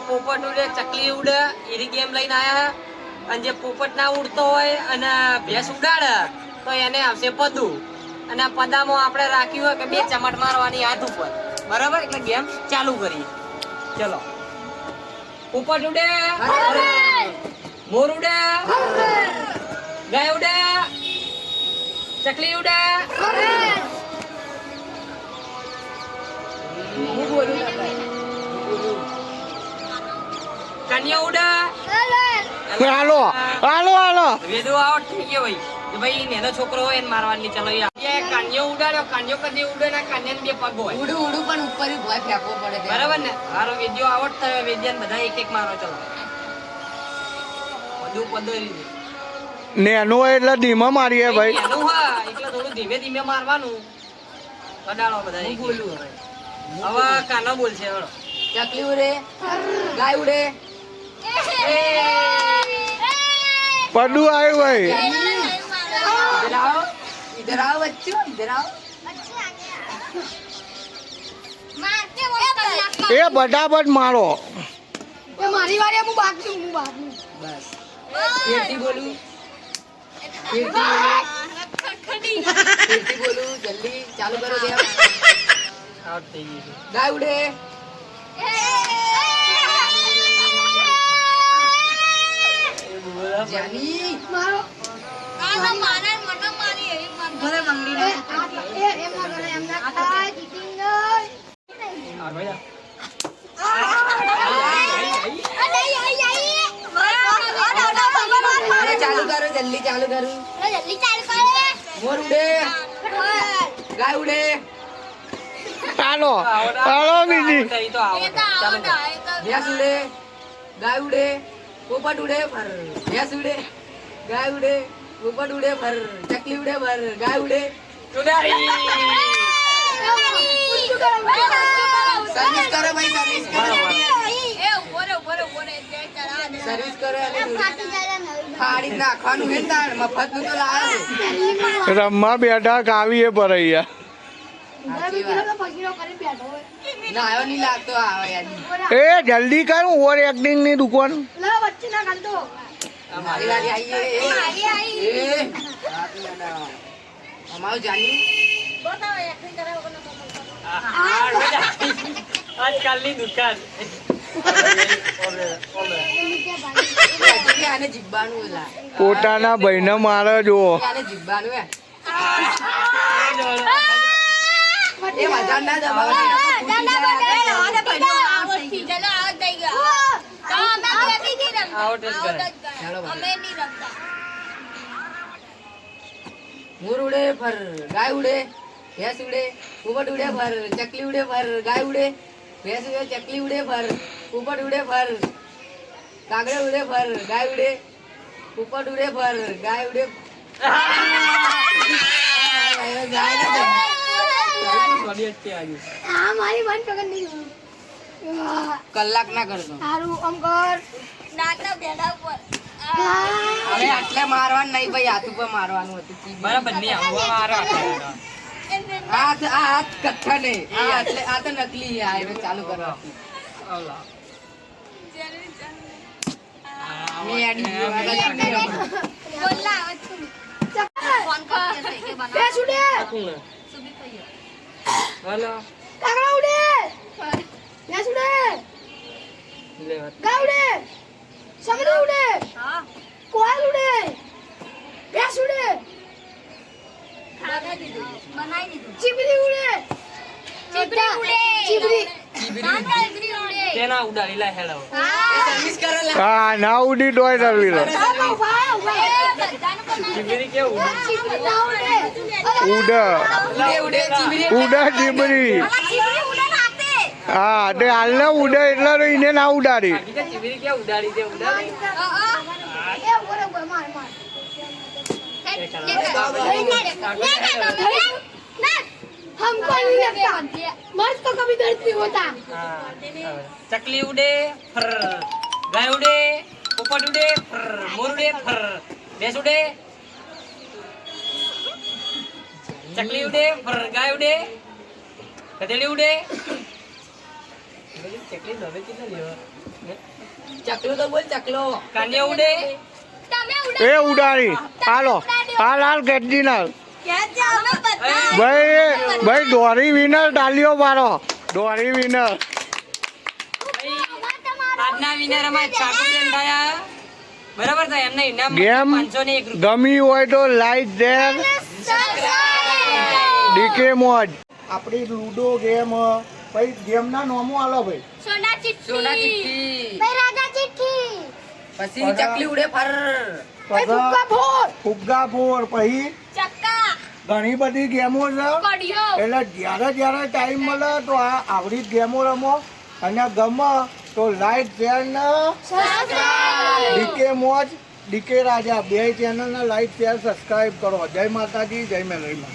પોપટ ઉડે ચકલી ઉડે એની ગેમ લઈને આયા અને જે પોપટ ના ઉડતો હોય અને ભેંસ ઉડાડે તો એને આવશે પદું અને પદામાં આપણે રાખ્યું હોય કે 2 ચમટ મારવાની હાથ ઉપર બરાબર એટલે ગેમ ચાલુ કરી ચલો પોપટ ઉડે મોર ઉડે ગાય ઉડે ચકલી ઉડે કન્યા ઉડે હાલો હાલો હાલો વેદુ આઉટ થઈ ગયો ભાઈ કે ભાઈ નેનો છોકરો હોય એને મારવાની ચલો યાર કન્યો ઉડાડ્યો કન્યો કદી ઉડે ના કન્યાને 2 પગ હોય ઉડું ઉડું પણ ઉપર ભય ફેંકવો પડે બરાબર ને હારો વેદ્યો આઉટ થયો વેદ્યાને બધા એક એક મારો ચલો બધું પદોરી નેનો એટલે ધીમા મારીએ ભાઈ એનું હા એટલે થોડું ધીમે ધીમે મારવાનું કડાળો બધા એક બોલું હવે કાનો બોલશે હળો ચકલી ઉડે ગાય ઉડે પડું આવ્યું ભાઈ इधर आओ बच्चों इधर आओ એ ફટાફટ મારો મારી વારે હું બાકી હું બાકી बस फिर बोलूं फिर बोलूं जल्दी चालू करो गेम આઉટ થઈ ગઈ गाय उड़े जानी મારો મને મંગડી એ એમ ના કરે એમ ના થાય ચીટિંગ નહીં આ ભાઈ अरे चालू करो जल्दी चालू करो मोर उड़े गाय उड़े હાલો હાલો બીજી થઈ તો આવડે ચાલો भैंस उड़े गाय उड़े पोपट उड़े पर भैंस उड़े गाय उड़े पोपट उड़े पर चकली उड़े पर गाय उड़े ઉડાડી सर्विस करो भाई सर्विस करो सर्विस करो થાળી નાખવાનું હે તાર મફત નું તો લાવે રમવા બેઠા કાવીએ પર અહીંયા ના આવ્યો નહીં લાગતો આવે યાર એ જલ્દી કર ઓવર એક્ટિંગ ની દુકાન વચ્ચે ના કાઢતો મારી વારી આવીએ એ અમારું જાની આજકાલની દુકાન આને જીબ્બાનું લા પોતાના ભાઈને મારે જો આને જીબ્બાનું હે એ મજા ના દબાવ આઉટ જ કરે मोर उड़े पर गाय उड़े भैंस उड़े पोपट उड़े पर चकली उड़े पर गाय उड़े भैंस उड़े चकली उड़े पर पोपट उड़े पर कागड़े उड़े पर गाय उड़े पोपट उड़े पर गाय उड़े गाय હા મારી બંધ પકડ નહીં કલાક ના કરતો સારું આમ કર હવે આટલે મારવાનું નહીં ભાઈ હાથ ઉપર મારવાનું હતું બરાબર નહીં આવવા મારો હાથ આ હાથ કથ્થા નહીં આ એટલે આ તો નકલી છે આ એને ચાલુ કરવાથી મેં આડી ગયો બેસ ઉડે હલો કાગડા ઉડે બેસ ઉડે ગાય ઉડે સગડી ઉડે કોયલ ઉડે બેસ ઉડે ચીબરી ઉડે ચીબરી તેના ઉડાડી લા હેલો સર્વિસ કરો લા હા ના ઉડી તોય સર્વી લે ચીબરી કેવું ચીબરી ના ઉડે ઉડ ઉડે ઉડે ચીબરી ઉડ ચીબરી હા તે હાલ ઉડે એટલે તો એને ના ઉડાડી ચીબરી કે ઉડાડી દે ઉડાડી એ બરોબર માર માર हमको नहीं लगता मर्द तो कभी दर्द नहीं होता चकली उड़े फर गाय उड़े पोपट उड़े फर मोर उड़े फर भैंस उड़े चकली उड़े फर गाय उड़े गधेड़ी उड़े चकली दबे कितना लियो ચકલો તો બોલ ચકલો. કાને ઉડે તમે એ ઉડાડી હાલો હાલ ગેટજીનલ ભાઈ દોરી વિનર ડાલ્યો મારો દોરી વિનર આજના વિનર અમારે ચાકુબેન થયા. બરાબર તો એમને ઇનામ ગેમ 501 રૂપિયા. ગમી હોય તો લાઈક શેર ડીકે મોજ આપણી લૂડો ગેમ ભાઈ ગેમના નામો આલો ભાઈ સોના સોના ચિઠ્ઠી ચિઠ્ઠી. ભાઈ રાજા ચિઠ્ઠી પછી ચકલી ઉડે ફર. ભાઈ ફુગ્ગા ફોડ ફુગ્ગા ફોર પછી ચક્કા ઘણી બધી ગેમો છે કડિયો એટલે જ્યારે ટાઈમ મળે તો આ આવડી જ ગેમો રમો અને ગમે તો લાઈક શેર ને સબસ્ક્રાઇબ ડીકે મોજ ડીકે રાજા બે ચેનલને લાઈક શેર સબસ્ક્રાઇબ કરો. જય માતાજી જય મેલડીમાં.